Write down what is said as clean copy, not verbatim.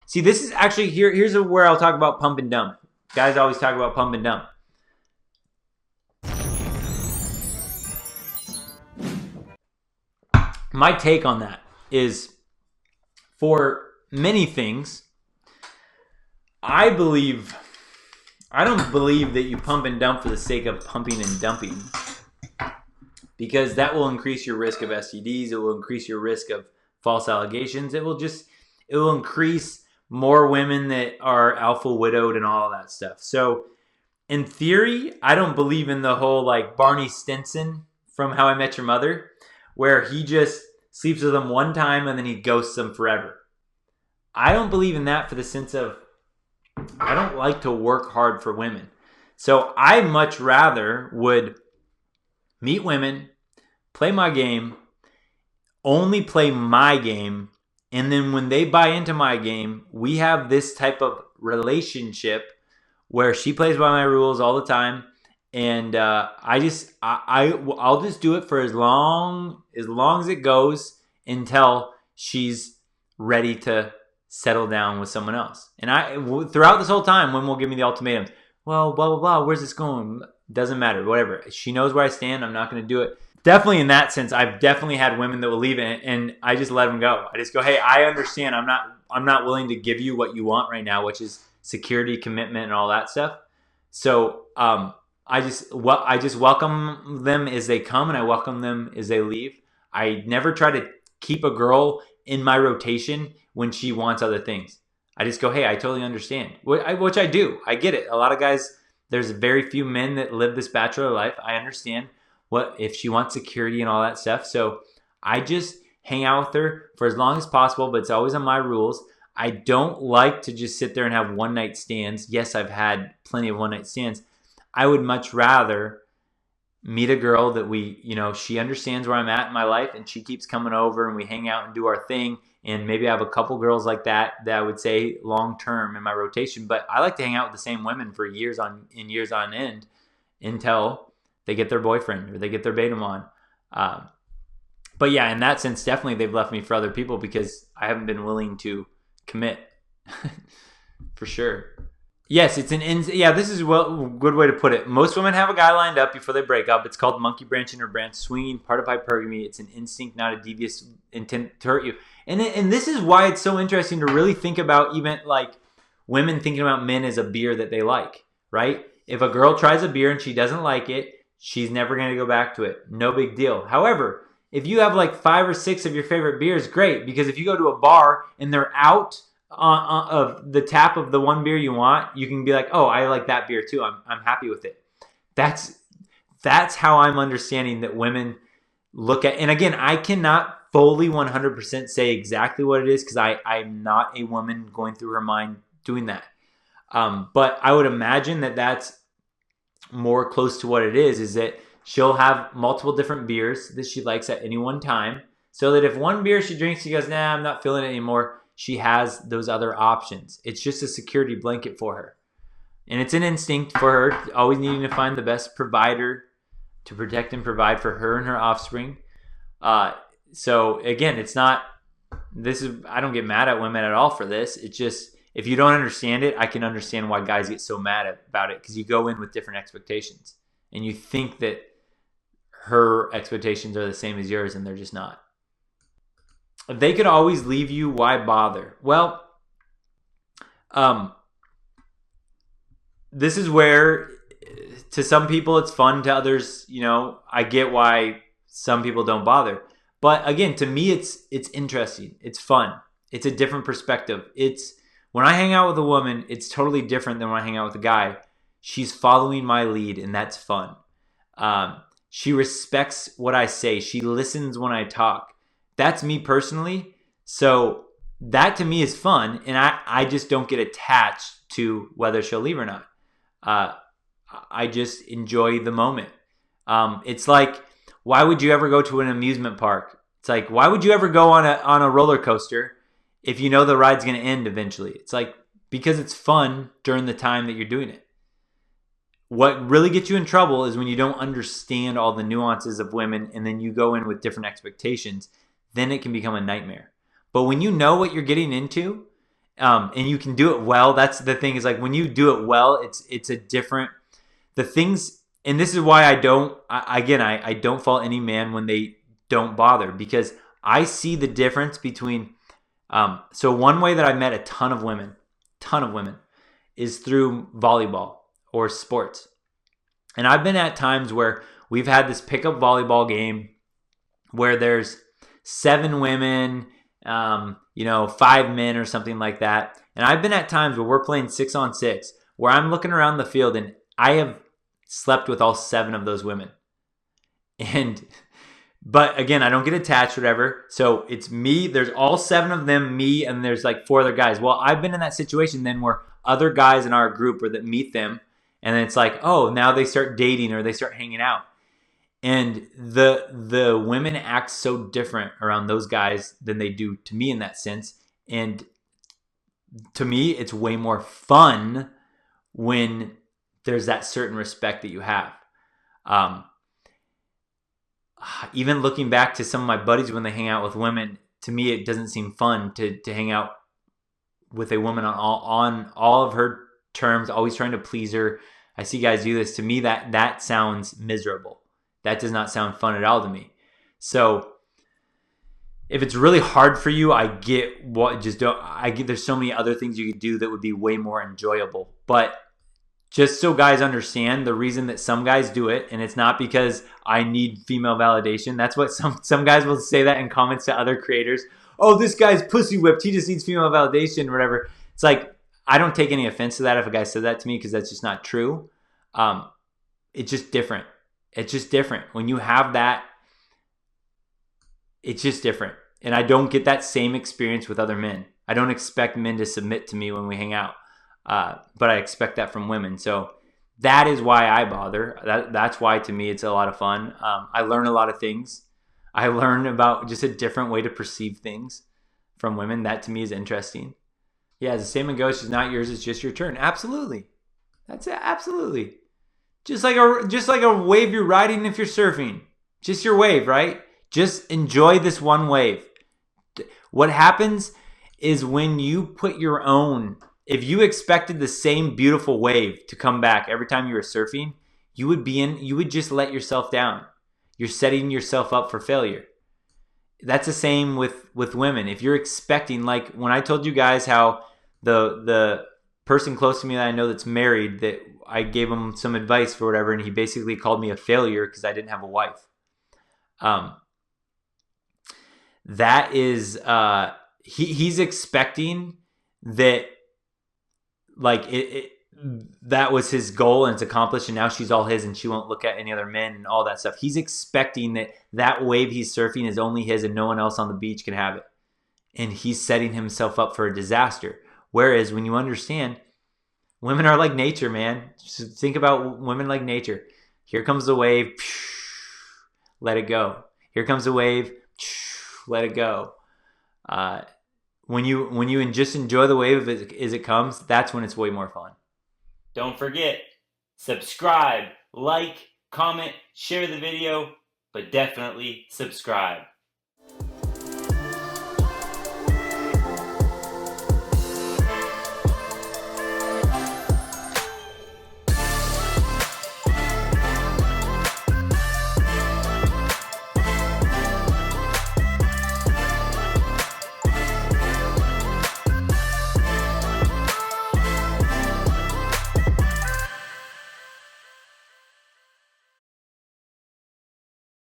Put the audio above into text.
See, this is actually here's where I'll talk about pump and dump. Guys always talk about pump and dump. My take on that is, for many things, I don't believe that you pump and dump for the sake of pumping and dumping, because that will increase your risk of STDs. It will increase your risk of false allegations. It will increase more women that are alpha widowed and all of that stuff. So in theory, I don't believe in the whole like Barney Stinson from How I Met Your Mother, where he just sleeps with them one time and then he ghosts them forever. I don't believe in that for the sense of, I don't like to work hard for women. So I much rather would meet women, play my game, only play my game, and then when they buy into my game, we have this type of relationship where she plays by my rules all the time, and I'll just do it for as long as it goes until she's ready to settle down with someone else. And throughout this whole time, women will give me the ultimatums. Well, blah, blah, blah. Where's this going? Doesn't matter. Whatever. She knows where I stand. I'm not going to do it. Definitely in that sense, I've definitely had women that will leave it, and I just let them go. I just go, hey, I understand. I'm not willing to give you what you want right now, which is security, commitment, and all that stuff. So I just welcome them as they come, and I welcome them as they leave. I never try to keep a girl in my rotation when she wants other things. I just go, hey, I totally understand, which I do. I get it. A lot of guys, there's very few men that live this bachelor life. I understand what if she wants security and all that stuff. So I just hang out with her for as long as possible, but it's always on my rules. I don't like to just sit there and have one night stands. Yes, I've had plenty of one night stands. I would much rather meet a girl that she understands where I'm at in my life, and she keeps coming over and we hang out and do our thing. And maybe I have a couple girls like that I would say long term in my rotation. But I like to hang out with the same women for years on end until they get their boyfriend or they get their beta on. But yeah, in that sense, definitely they've left me for other people because I haven't been willing to commit. For sure. Yes, this is a good way to put it. Most women have a guy lined up before they break up. It's called monkey branching or branch swinging, part of hypergamy. It's an instinct, not a devious intent to hurt you. And this is why it's so interesting to really think about even like women thinking about men as a beer that they like, right? If a girl tries a beer and she doesn't like it, she's never going to go back to it. No big deal. However, if you have like 5 or 6 of your favorite beers, great. Because if you go to a bar and they're out of the tap of the one beer you want, you can be like, oh, I like that beer too. I'm happy with it. That's how I'm understanding that women look at. And again, I cannot fully 100% say exactly what it is because I'm not a woman going through her mind doing that. But I would imagine that that's more close to what it is that she'll have multiple different beers that she likes at any one time, so that if one beer she drinks, she goes, nah, I'm not feeling it anymore, she has those other options. It's just a security blanket for her. And it's an instinct for her, always needing to find the best provider to protect and provide for her and her offspring. So again, I don't get mad at women at all for this. It's just, if you don't understand it, I can understand why guys get so mad about it, because you go in with different expectations and you think that her expectations are the same as yours, and they're just not. If they could always leave you, why bother? Well, this is where, to some people it's fun, to others, I get why some people don't bother. But again, to me, it's interesting. It's fun. It's a different perspective. When I hang out with a woman, it's totally different than when I hang out with a guy. She's following my lead, and that's fun. She respects what I say. She listens when I talk. That's me personally. So that to me is fun, and I just don't get attached to whether she'll leave or not. I just enjoy the moment. It's like, why would you ever go to an amusement park? It's like, why would you ever go on a roller coaster if you know the ride's going to end eventually? It's like, because it's fun during the time that you're doing it. What really gets you in trouble is when you don't understand all the nuances of women and then you go in with different expectations. Then it can become a nightmare. But when you know what you're getting into, and you can do it well. That's the thing, is like when you do it well, it's a different, the things, and this is why I don't fault any man when they don't bother, because I see the difference between, so one way that I met a ton of women, is through volleyball or sports. And I've been at times where we've had this pickup volleyball game where there's 7 women, 5 men or something like that. And I've been at times where we're playing 6-on-6, where I'm looking around the field and I have slept with all 7 of those women. But again, I don't get attached, whatever. So it's me. There's all 7 of them, me, and there's like 4 other guys. Well, I've been in that situation then where other guys in our group or that meet them, and then it's like, oh, now they start dating or they start hanging out. And the women act so different around those guys than they do to me in that sense. And to me, it's way more fun when there's that certain respect that you have. Even looking back to some of my buddies when they hang out with women, to me, it doesn't seem fun to hang out with a woman on all of her terms, always trying to please her. I see guys do this. To me, that sounds miserable. That does not sound fun at all to me. So if it's really hard for you, I get what, just don't, I get there's so many other things you could do that would be way more enjoyable. But just so guys understand the reason that some guys do it, and it's not because I need female validation. That's what some guys will say that in comments to other creators. Oh, this guy's pussy whipped. He just needs female validation or whatever. It's like, I don't take any offense to that if a guy said that to me, because that's just not true. It's just different. It's just different. When you have that, it's just different. And I don't get that same experience with other men. I don't expect men to submit to me when we hang out. But I expect that from women. So that is why I bother. That's why, to me, it's a lot of fun. I learn a lot of things. I learn about just a different way to perceive things from women. That to me is interesting. Yeah, the statement goes, "She's not yours, it's just your turn." Absolutely. That's it. Absolutely. Just like a wave you're riding if you're surfing. Just your wave, right? Just enjoy this one wave. What happens is when you put your own, if you expected the same beautiful wave to come back every time you were surfing, you would just let yourself down. You're setting yourself up for failure. That's the same with women. If you're expecting, like when I told you guys how the person close to me that I know that's married, that I gave him some advice for whatever, and he basically called me a failure because I didn't have a wife. That is, he's expecting that, like that was his goal and it's accomplished, and now she's all his and she won't look at any other men and all that stuff. He's expecting that wave he's surfing is only his and no one else on the beach can have it. And he's setting himself up for a disaster. Whereas when you understand, women are like nature, man. Just think about women like nature. Here comes the wave, let it go. Here comes the wave, let it go. When you just enjoy the wave as it comes, that's when it's way more fun. Don't forget, subscribe, like, comment, share the video, but definitely subscribe.